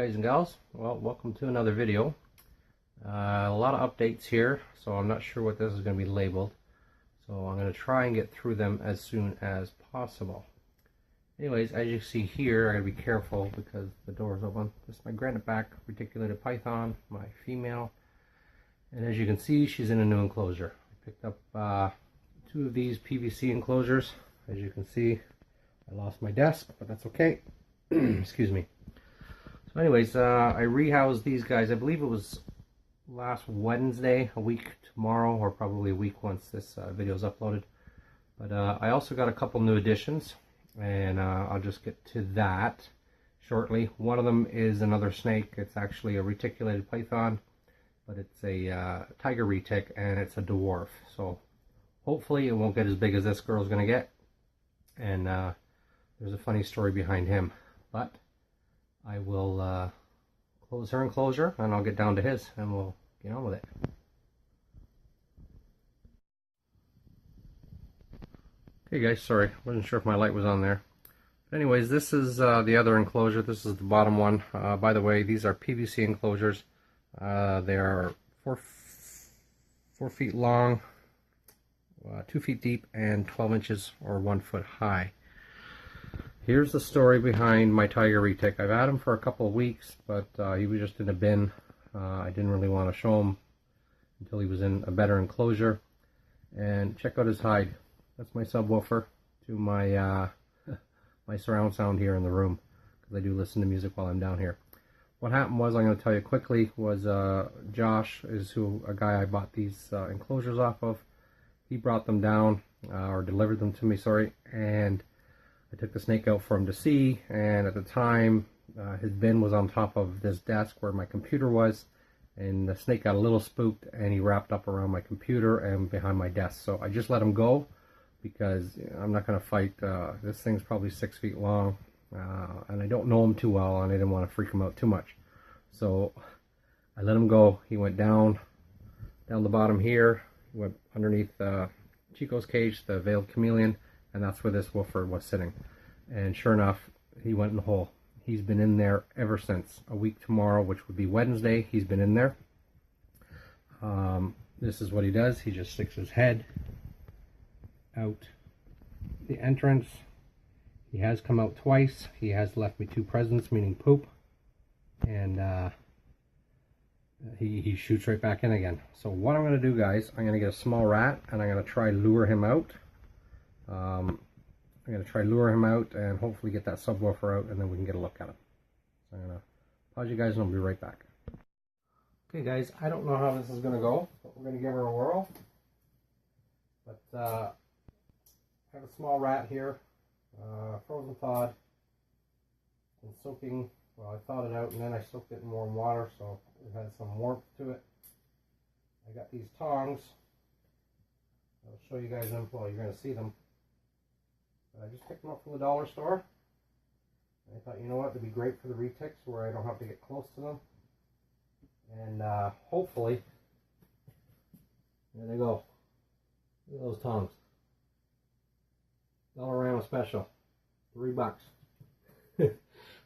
guys and gals, well, welcome to another video. A lot of updates here, so I'm not sure what this is going to be labeled, so I'm going to try and get through them as soon as possible. Anyways, as you see here, I got to be careful because the door is open. This is my granite back reticulated python, my female, and as you can see, she's in a new enclosure. I picked up two of these PVC enclosures. As you can see, I lost my desk, but that's okay. Excuse me. So anyways, I rehoused these guys. I believe it was last Wednesday, a week tomorrow, or probably a week once this video is uploaded. But I also got a couple new additions, and I'll just get to that shortly. One of them is another snake. It's actually a reticulated python, but it's a tiger retic, and it's a dwarf. So hopefully it won't get as big as this girl's gonna get. And there's a funny story behind him, but I will close her enclosure and I'll get down to his and we'll get on with it. Okay guys, sorry, wasn't sure if my light was on there. But anyways, this is the other enclosure. This is the bottom one. By the way, these are PVC enclosures. They are 4 feet long, 2 feet deep, and 12 inches or 1 foot high. Here's the story behind my tiger retic. I've had him for a couple of weeks, but he was just in a bin. I didn't really want to show him until he was in a better enclosure. And check out his hide. That's my subwoofer to my my surround sound here in the room, because I do listen to music while I'm down here. What happened was, I'm going to tell you quickly, was Josh is a guy I bought these enclosures off of. He brought them down, or delivered them to me, sorry, and I took the snake out for him to see, and at the time his bin was on top of this desk where my computer was, and the snake got a little spooked and he wrapped up around my computer and behind my desk. So I just let him go because I'm not going to fight. This thing's probably 6 feet long, and I don't know him too well, and I didn't want to freak him out too much. So I let him go. He went down the bottom here. He went underneath Chico's cage, the veiled chameleon, and that's where this woofer was sitting. And sure enough, he went in the hole. He's been in there ever since. A week tomorrow, which would be Wednesday, he's been in there. This is what he does. He just sticks his head out the entrance. He has come out twice. He has left me 2 presents, meaning poop. And he shoots right back in again. So what I'm going to do, guys, I'm going to get a small rat and I'm going to try lure him out. I'm going to try lure him out and hopefully get that subwoofer out, and then we can get a look at him. So I'm going to pause you guys and I'll be right back. Okay guys, I don't know how this is going to go, but we're going to give her a whirl. But I have a small rat here, frozen thawed, and soaking. Well, I thawed it out and then I soaked it in warm water, so it had some warmth to it. I got these tongs. I'll show you guys them. Well, you're going to see them. I just picked them up from the dollar store. I thought, you know what, it'd be great for the retics where I don't have to get close to them. And hopefully, there they go. Look at those tongs. Dollarama special. $3.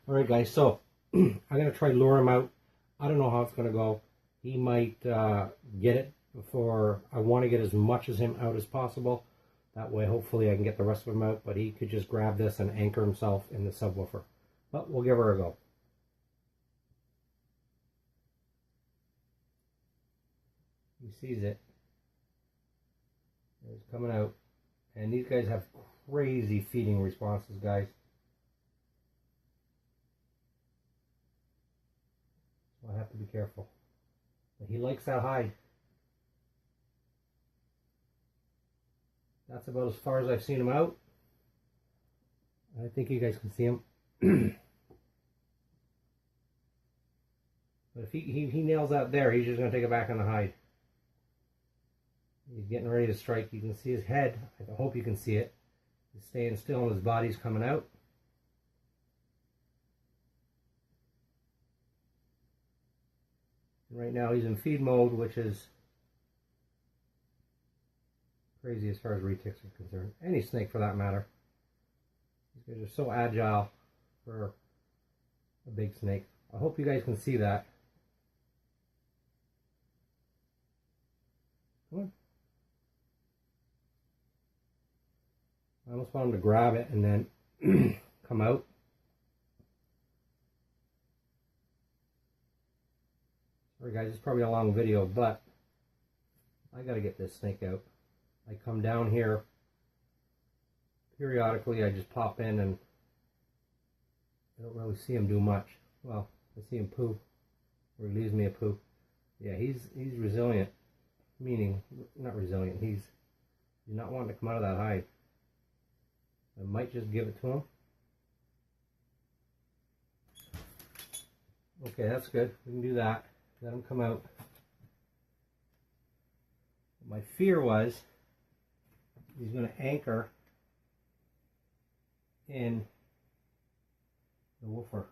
Alright guys, so I'm going to try to lure him out. I don't know how it's going to go. He might get it before. I want to get as much as him out as possible. That way, hopefully, I can get the rest of him out, but he could just grab this and anchor himself in the subwoofer. But we'll give her a go. He sees it. It's coming out. And these guys have crazy feeding responses, guys. So I have to be careful. But he likes that hide. That's about as far as I've seen him out. I think you guys can see him. But if he nails out there, he's just going to take it back on the hide. He's getting ready to strike. You can see his head. I hope you can see it. He's staying still and his body's coming out. And right now he's in feed mode, which is crazy as far as retics are concerned. Any snake for that matter. These guys are so agile for a big snake. I hope you guys can see that. Come on. I almost want him to grab it and then come out. Sorry guys, it's probably a long video, but I gotta get this snake out. I come down here periodically. I just pop in and I don't really see him do much. Well, I see him poo, or he leaves me a poo. Yeah, he's resilient, meaning not resilient. He's not wanting to come out of that hide. I might just give it to him. Okay, that's good. We can do that. Let him come out. My fear was he's going to anchor in the woofer.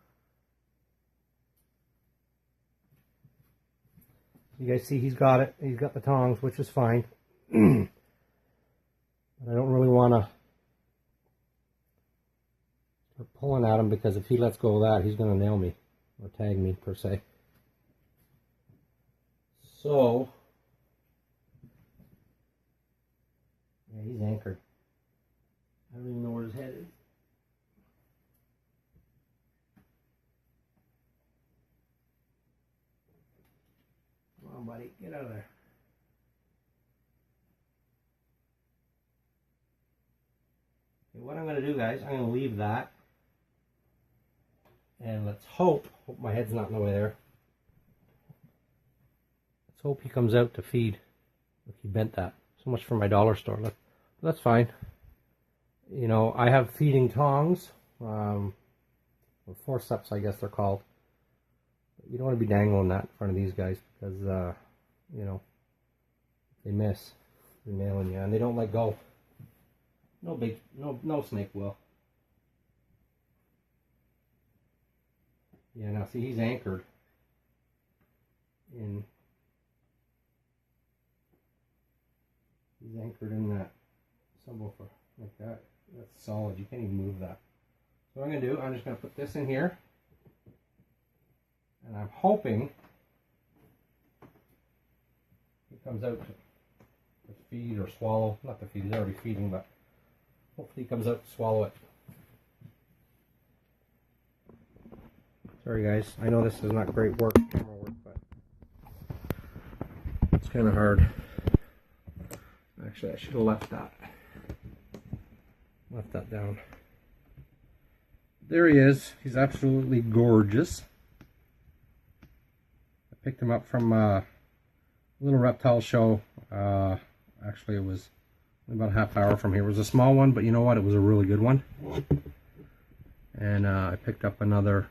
You guys see he's got it. He's got the tongs, which is fine. But I don't really want to start pulling at him, because if he lets go of that, he's going to nail me or tag me per se. So yeah, he's anchored. I don't even know where his head is. Come on, buddy, get out of there. Okay, what I'm going to do, guys, I'm going to leave that. And let's hope my head's not in the way there. Let's hope he comes out to feed. Look, he bent that. So much for my dollar store. Look, that's fine. You know, I have feeding tongs, or forceps, I guess they're called. But you don't want to be dangling that in front of these guys, because, you know, they miss. They're nailing you, and they don't let go. No snake will. Yeah, now see, he's anchored in. He's anchored in that subwoofer like that. That's solid. You can't even move that. So what I'm going to do, I'm just going to put this in here, and I'm hoping he comes out to feed or swallow. Not to feed, he's already feeding, but hopefully he comes out to swallow it. Sorry guys, I know this is not great camera work, but it's kind of hard. Actually, I should have left that down. There he is. He's absolutely gorgeous. I picked him up from a little reptile show. Actually, it was about a half hour from here. It was a small one, but you know what? It was a really good one. And I picked up another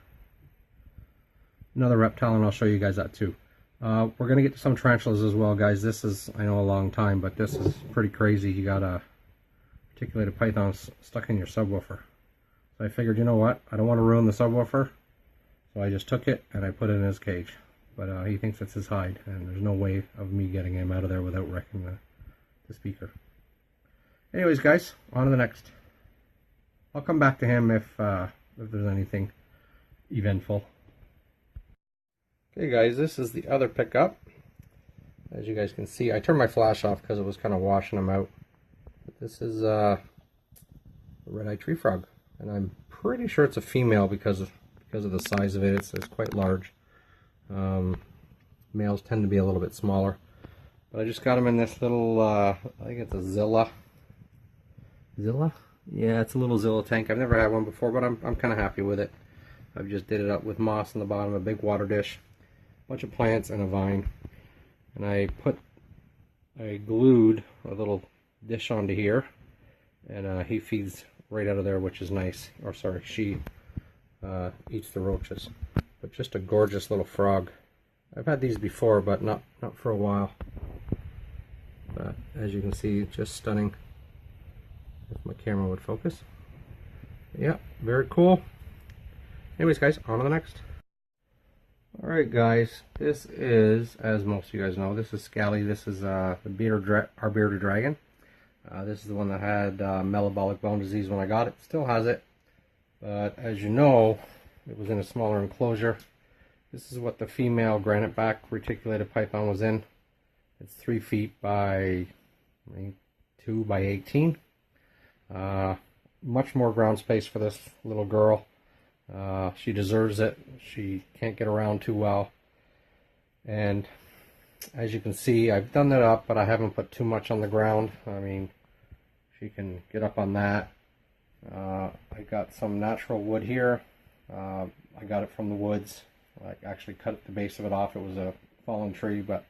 reptile, and I'll show you guys that too. We're going to get to some tarantulas as well, guys. This is, I know, a long time, but this is pretty crazy. You got a reticulated python stuck in your subwoofer. So I figured, you know what, I don't want to ruin the subwoofer, so I just took it and I put it in his cage. But he thinks it's his hide, and there's no way of me getting him out of there without wrecking the speaker. Anyways, guys, on to the next. I'll come back to him if there's anything eventful. Okay guys, this is the other pickup. As you guys can see, I turned my flash off because it was kind of washing them out. But this is a red-eyed tree frog, and I'm pretty sure it's a female because of the size of it. It's quite large. Males tend to be a little bit smaller. But I just got them in this little, I think it's a Zilla. Zilla? Yeah, it's a little Zilla tank. I've never had one before, but I'm kind of happy with it. I've just did it up with moss in the bottom, a big water dish, bunch of plants, and a vine. And I glued a little dish onto here, and he feeds right out of there, which is nice. Or sorry, she eats the roaches. But just a gorgeous little frog. I've had these before, but not for a while. But as you can see, just stunning. If my camera would focus. Yeah, very cool. Anyways, guys, on to the next. Alright guys, this is, as most of you guys know, this is Scally. This is our bearded dragon. This is the one that had metabolic bone disease when I got it. Still has it, but as you know, it was in a smaller enclosure. This is what the female granite back reticulated python was in. It's 3 feet by 2 by 18. Much more ground space for this little girl. She deserves it. She can't get around too well. And as you can see, I've done that up, but I haven't put too much on the ground. I mean, she can get up on that. I got some natural wood here. I got it from the woods. I actually cut the base of it off. It was a fallen tree, but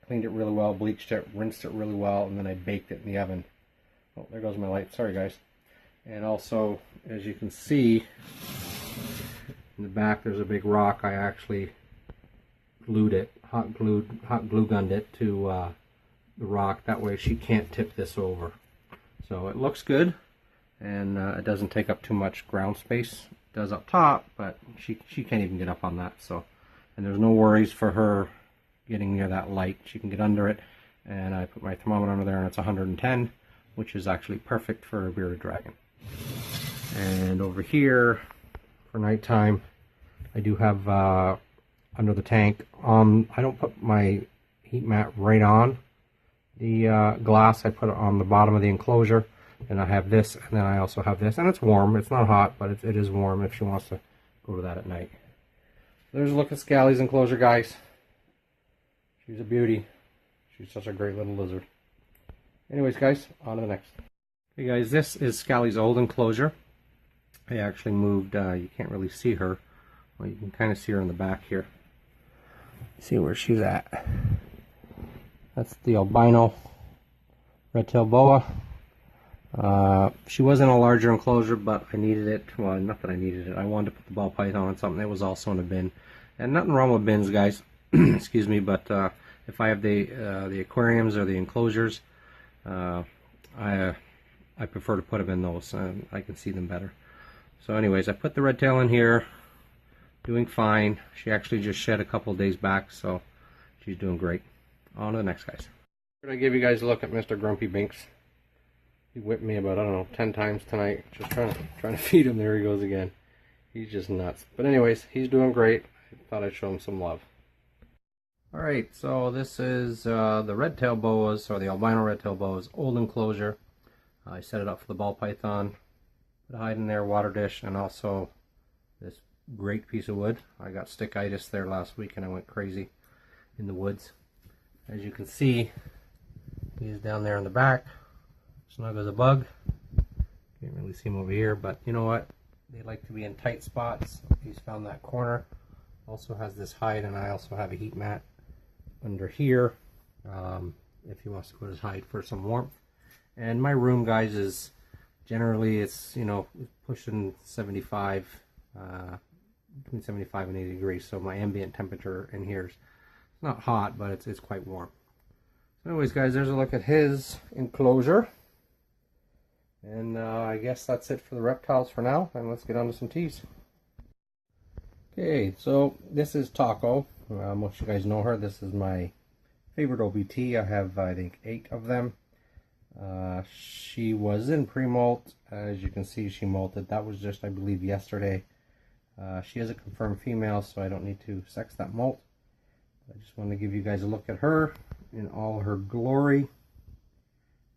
cleaned it really well, bleached it, rinsed it really well, and then I baked it in the oven. Oh, there goes my light. Sorry, guys. And also, as you can see, in the back there's a big rock. I actually glued it, hot glue gunned it to the rock. That way she can't tip this over. So it looks good, and it doesn't take up too much ground space. It does up top, but she can't even get up on that. So, and there's no worries for her getting near that light. She can get under it, and I put my thermometer under there, and it's 110, which is actually perfect for a bearded dragon. And over here for nighttime, I do have under the tank. I don't put my heat mat right on the glass. I put it on the bottom of the enclosure, and I have this, and then I also have this, and it's warm. It's not hot, but it is warm if she wants to go to that at night. There's a look at Scally's enclosure, guys. She's a beauty. She's such a great little lizard. Anyways, guys, on to the next. Hey guys, this is Scally's old enclosure. I actually moved, you can't really see her. Well, you can kind of see her in the back here. See where she's at. That's the albino red-tailed boa. She was in a larger enclosure, but I needed it. Well, not that I needed it. I wanted to put the ball python on something that was also in a bin. And nothing wrong with bins, guys. Excuse me, but if I have the aquariums or the enclosures, I prefer to put them in those. I can see them better. So anyways, I put the red tail in here, doing fine. She actually just shed a couple days back, so she's doing great. On to the next, guys. I'm going to give you guys a look at Mr. Grumpy Binks. He whipped me about, I don't know, 10 times tonight, just trying to feed him. There he goes again. He's just nuts. But anyways, he's doing great. I thought I'd show him some love. Alright, so this is the red-tailed boas, or the albino red-tailed boas, old enclosure. I set it up for the ball python. Put a hide in there, water dish, and also this great piece of wood. I got stickitis there last week and I went crazy in the woods. As you can see, he's down there in the back, snug as a bug. Can't really see him over here, but you know what? They like to be in tight spots. He's found that corner. Also has this hide, and I also have a heat mat under here if he wants to put his hide for some warmth. And my room, guys, is generally, it's, you know, pushing 75, between 75 and 80 degrees. So my ambient temperature in here is not hot, but it's quite warm. So anyways, guys, there's a look at his enclosure. And I guess that's it for the reptiles for now. And let's get on to some teas. Okay, so this is Taco. Most of you guys know her. This is my favorite OBT. I have, I think, 8 of them. She was in pre-molt. As you can see, she molted. That was just, I believe, yesterday. She is a confirmed female, so I don't need to sex that molt. I just want to give you guys a look at her in all her glory.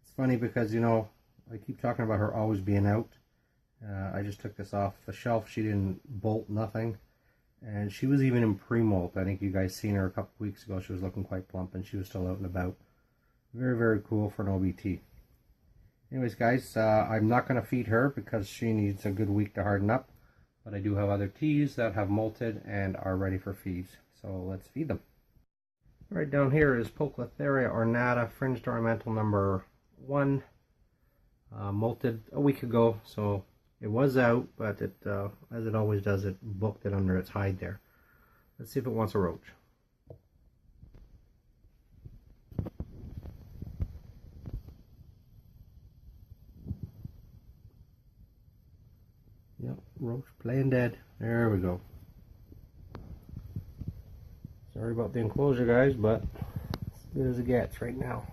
It's funny because, you know, I keep talking about her always being out. I just took this off the shelf. She didn't bolt, nothing. And she was even in pre-molt. I think you guys seen her a couple weeks ago. She was looking quite plump and she was still out and about. Very, very cool for an OBT. Anyways, guys, I'm not going to feed her because she needs a good week to harden up. But I do have other teas that have molted and are ready for feeds. So let's feed them. Right down here is Poecilotheria ornata, fringed ornamental number 1. Molted a week ago, so it was out, but it, as it always does, it booked it under its hide there. Let's see if it wants a roach. Yep, roach playing dead. There we go. Sorry about the enclosure, guys, but as good as it gets right now.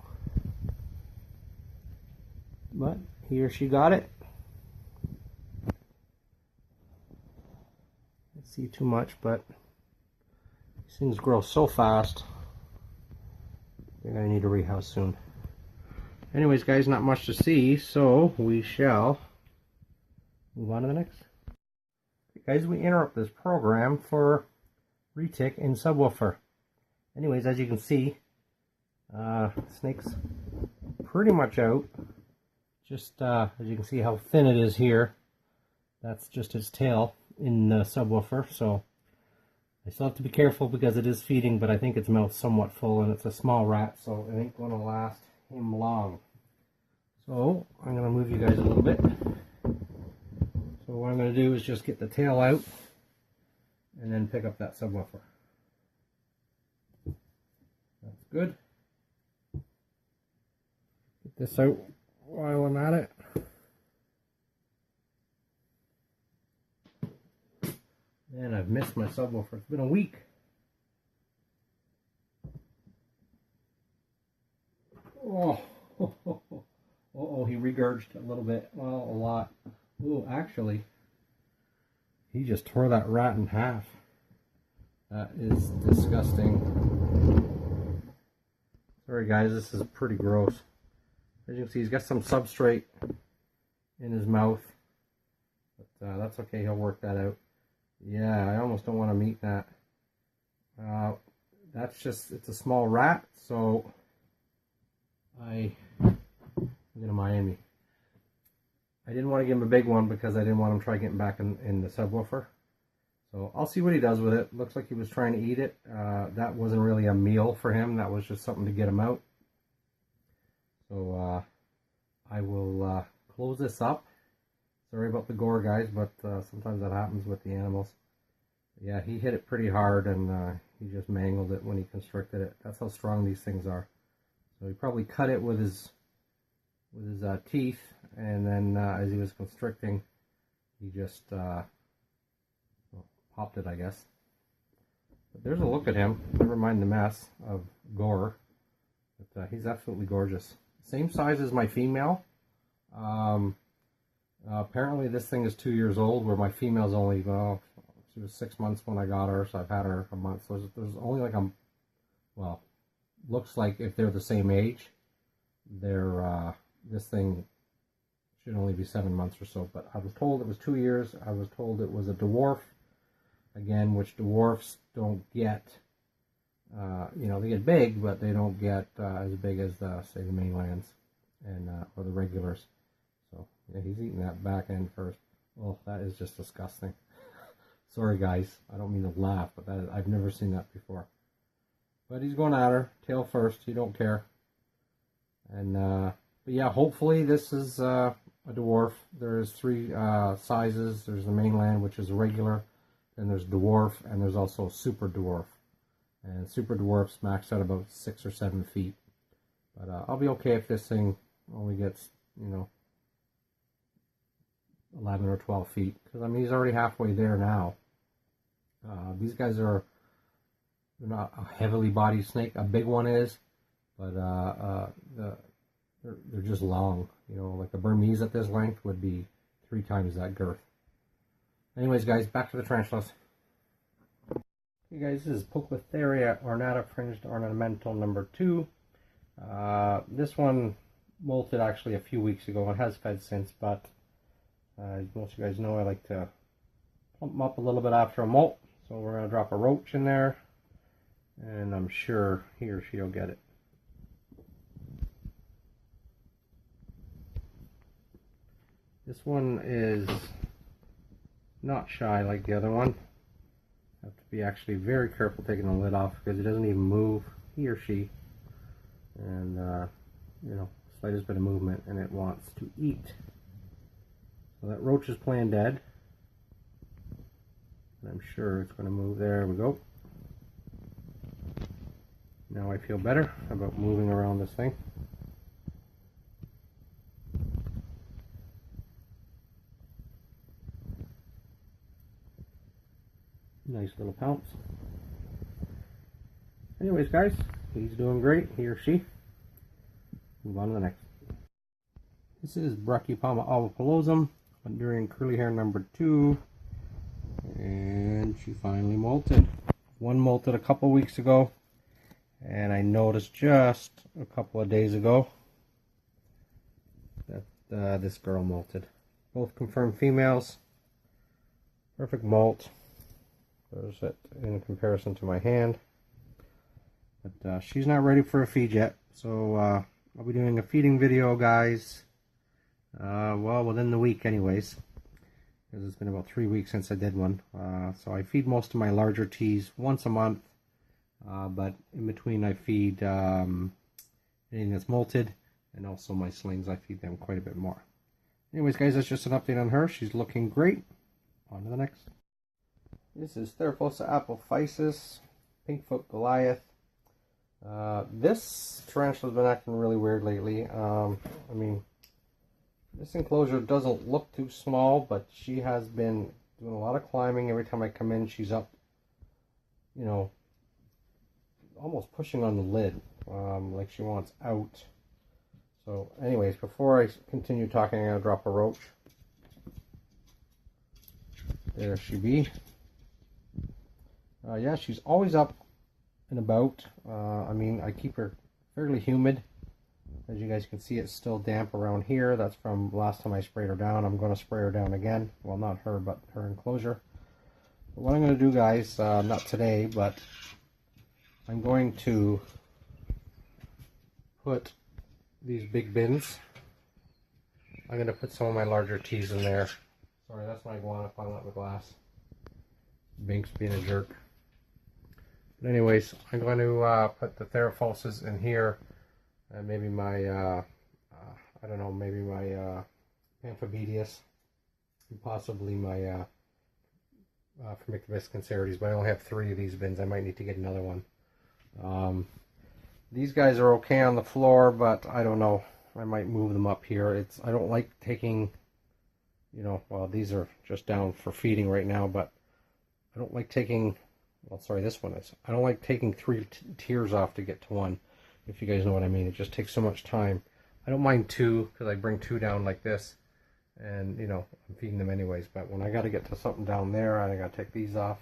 But he or she got it. Can't see too much, but These things grow so fast. They're going to need a rehouse soon. Anyways, guys, not much to see, so we shall move on to the next. Okay, guys, we interrupt this program for retic and subwoofer. Anyways, as you can see, snake's pretty much out. Just as you can see how thin it is here. That's just its tail in the subwoofer, so I still have to be careful because it is feeding, but I think its mouth's somewhat full and it's a small rat, so it ain't going to last him long. So I'm going to move you guys a little bit. So what I'm going to do is just get the tail out and then pick up that subwoofer. That's good. Get this out while I'm at it. And I've missed my subwoofer. It's been a week. Oh, oh, he regurged a little bit. Well, a lot. Oh, actually, he just tore that rat in half. That is disgusting. Sorry, guys, this is pretty gross. As you can see, he's got some substrate in his mouth. But that's okay, he'll work that out. Yeah, I almost don't want to meet that. That's just, it's a small rat, so I'm gonna Miami. I didn't want to give him a big one because I didn't want him to try getting back in the subwoofer. So I'll see what he does with it. Looks like he was trying to eat it. That wasn't really a meal for him. That was just something to get him out. So I will close this up. Sorry about the gore, guys, but sometimes that happens with the animals. Yeah, he hit it pretty hard, and he just mangled it when he constricted it. That's how strong these things are. So he probably cut it with his teeth, and then as he was constricting, he just well, popped it, I guess. But there's a look at him. Never mind the mess of gore. But he's absolutely gorgeous. Same size as my female. Apparently this thing is 2 years old, where my female's only, well, she was 6 months when I got her, so I've had her a month. So there's only like a, well, looks like if they're the same age, they're, this thing should only be 7 months or so. But I was told it was 2 years. I was told it was a dwarf, again, which dwarfs don't get, you know, they get big, but they don't get as big as, say, the mainlands and or the regulars. So, yeah, he's eating that back end first. Oh, that is just disgusting. Sorry, guys. I don't mean to laugh, but I've never seen that before. But he's going at her. Tail first. He don't care. And, but yeah, hopefully this is a dwarf. There's 3 sizes. There's the mainland, which is regular. Then there's dwarf, and there's also super dwarf. And super dwarfs max out about 6 or 7 feet. But I'll be okay if this thing only gets, you know, 11 or 12 feet, because I mean he's already halfway there now. These guys are, they're not a heavily bodied snake. A big one is, but they're just long. You know, like a Burmese at this length would be 3 times that girth. Anyways, guys, back to the tarantulas. Okay, guys, this is Poecilotheria ornata fringed ornamental number 2. This one molted actually a few weeks ago and has fed since, but as most of you guys know, I like to pump them up a little bit after a molt. So we're going to drop a roach in there, and I'm sure he or she will get it. This one is not shy like the other one. Have to be actually very careful taking the lid off because it doesn't even move, he or she. And, you know, slightest bit of movement and it wants to eat. So that roach is playing dead. And I'm sure it's going to move. There we go. Now I feel better about moving around this thing. Nice little pounce. Anyways, guys, he's doing great, he or she. Move on to the next. This is Brachypalma ovipilosum, during curly hair number 2, and she finally molted. One molted a couple weeks ago, and I noticed just a couple of days ago that this girl molted. Both confirmed females. Perfect molt. There's it in comparison to my hand. But she's not ready for a feed yet, so I'll be doing a feeding video, guys. Well, within the week anyways, because it's been about 3 weeks since I did one. So I feed most of my larger teas once a month, but in between I feed anything that's molted, and also my slings, I feed them quite a bit more. Anyways, guys, that's just an update on her. She's looking great. On to the next. This is Tarantula apophysis, Pinkfoot Goliath. This tarantula's been acting really weird lately. I mean, this enclosure doesn't look too small, but she has been doing a lot of climbing. Every time I come in, she's up, you know, almost pushing on the lid, like she wants out. So anyways, before I continue talking, I'm going to drop a roach. There she be. Yeah, she's always up and about. I mean, I keep her fairly humid. As you guys can see, it's still damp around here. That's from last time I sprayed her down. I'm going to spray her down again. Well, not her, but her enclosure. But what I'm going to do, guys, not today, but I'm going to put these big bins. I'm going to put some of my larger teas in there. Sorry, that's my iguana falling out the glass. Binks being a jerk. But anyways, I'm going to put the Theraphosis in here, and maybe my, I don't know, maybe my Amphibedius, and possibly my Formictopus cancerides, but I only have 3 of these bins. I might need to get another one. These guys are okay on the floor, but I don't know. I might move them up here. I don't like taking, you know, well, these are just down for feeding right now, but I don't like taking, well, sorry, this one is. I don't like taking 3 tiers off to get to 1, if you guys know what I mean. It just takes so much time. I don't mind 2, because I bring 2 down like this, and, you know, I'm feeding them anyways, but when I got to get to something down there, I got to take these off.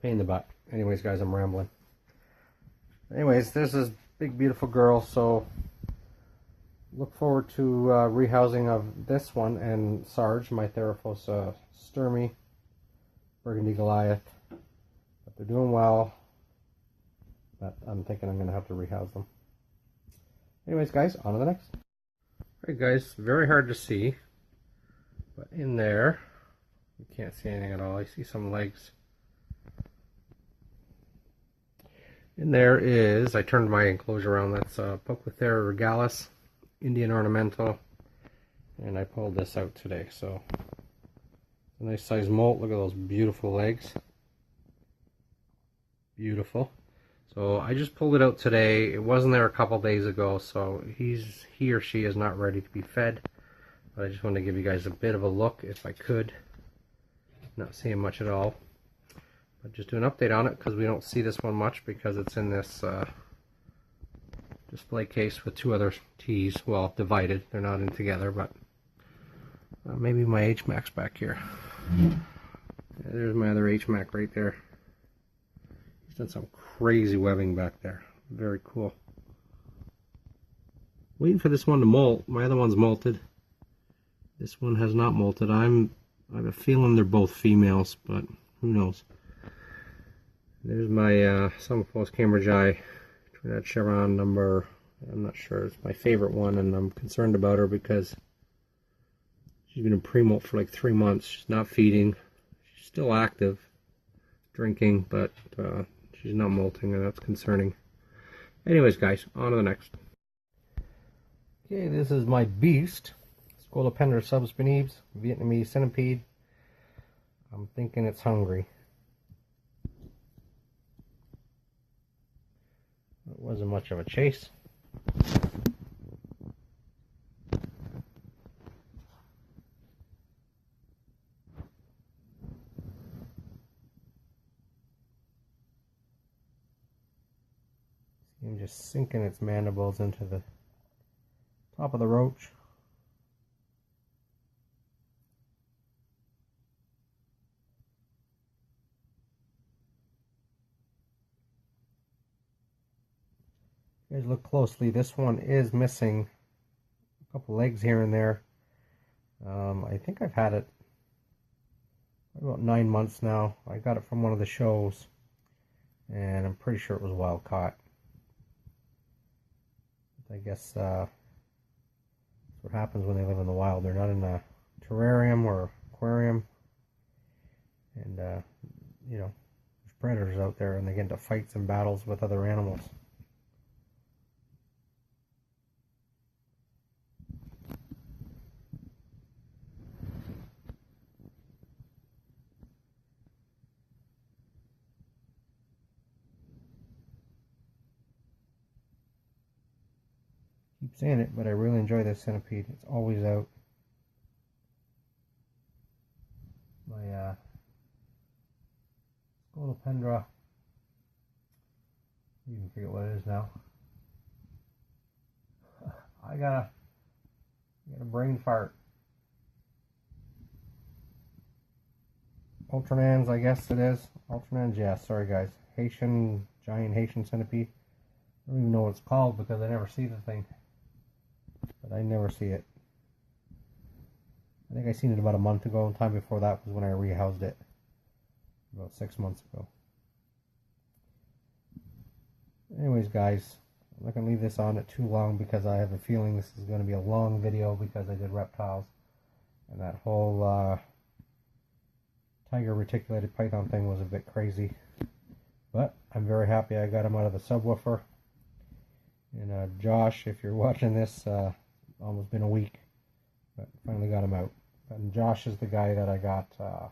Pain in the butt. Anyways, guys, I'm rambling. Anyways, this is big, beautiful girl, so look forward to rehousing of this one and Sarge, my Theraphosa Sturmey, Burgundy Goliath. But they're doing well, but I'm thinking I'm going to have to rehouse them. Anyways, guys, on to the next. Alright, guys, very hard to see, but in there, you can't see anything at all. I see some legs. In there is, I turned my enclosure around, that's Pocothera regalis, Indian Ornamental, and I pulled this out today. So, a nice size molt. Look at those beautiful legs. Beautiful. So I just pulled it out today. It wasn't there a couple days ago, so he or she is not ready to be fed. But I just wanted to give you guys a bit of a look, if I could. Not seeing much at all. But just do an update on it, because we don't see this one much, because it's in this display case with 2 other teas. Well, divided. They're not in together, but maybe my H-Mac's back here. Yeah, there's my other H-Mac right there. He's done some crazy webbing back there. Very cool. Waiting for this one to molt. My other one's molted. This one has not molted. I have a feeling they're both females, but who knows. There's my Summerfall's Cambridge Eye Trinidad Chevron number. I'm not sure. It's my favorite one, and I'm concerned about her because she's been in pre-molt for like 3 months. She's not feeding. She's still active, drinking, but she's not molting, and that's concerning. Anyways, guys, on to the next. Okay, this is my beast, Scolopendra subspinibes, Vietnamese centipede. I'm thinking it's hungry. It wasn't much of a chase. See him just sinking its mandibles into the top of the roach. you guys look closely, this one is missing a couple legs here and there. I think I've had it about 9 months now. I got it from one of the shows, and I'm pretty sure it was wild caught. I guess that's what happens when they live in the wild. They're not in a terrarium or aquarium, and you know, there's predators out there, and they get into fights and battles with other animals. Keep saying it, but I really enjoy this centipede. It's always out. My Scolopendra, I even forget what it is now. I got a brain fart. Ultranans, I guess it is. Ultranans, yeah, sorry guys. Giant Haitian centipede. I don't even know what it's called because I never see the thing. But I never see it. I think I seen it about a month ago. The time before that was when I rehoused it. About 6 months ago. Anyways guys, I'm not going to leave this on it too long because I have a feeling this is going to be a long video because I did reptiles. And that whole tiger reticulated python thing was a bit crazy. But I'm very happy I got him out of the subwoofer. And Josh, if you're watching this, almost been a week, but finally got him out. And Josh is the guy that I got the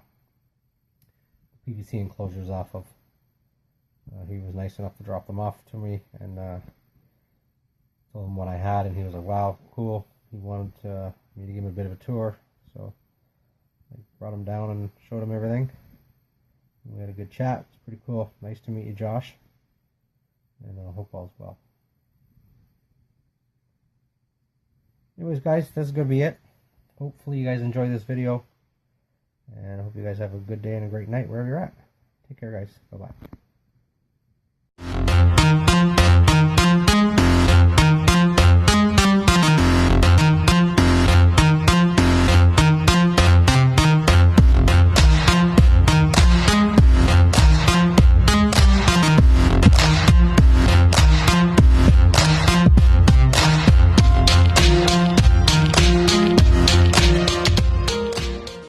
PVC enclosures off of. He was nice enough to drop them off to me, and told him what I had, and he was like, wow, cool. He wanted me to give him a bit of a tour, so I brought him down and showed him everything. And we had a good chat. It's pretty cool. Nice to meet you, Josh, and I hope all's well. Anyways guys, this is going to be it. Hopefully you guys enjoy this video, and I hope you guys have a good day and a great night wherever you're at. Take care guys. Bye bye.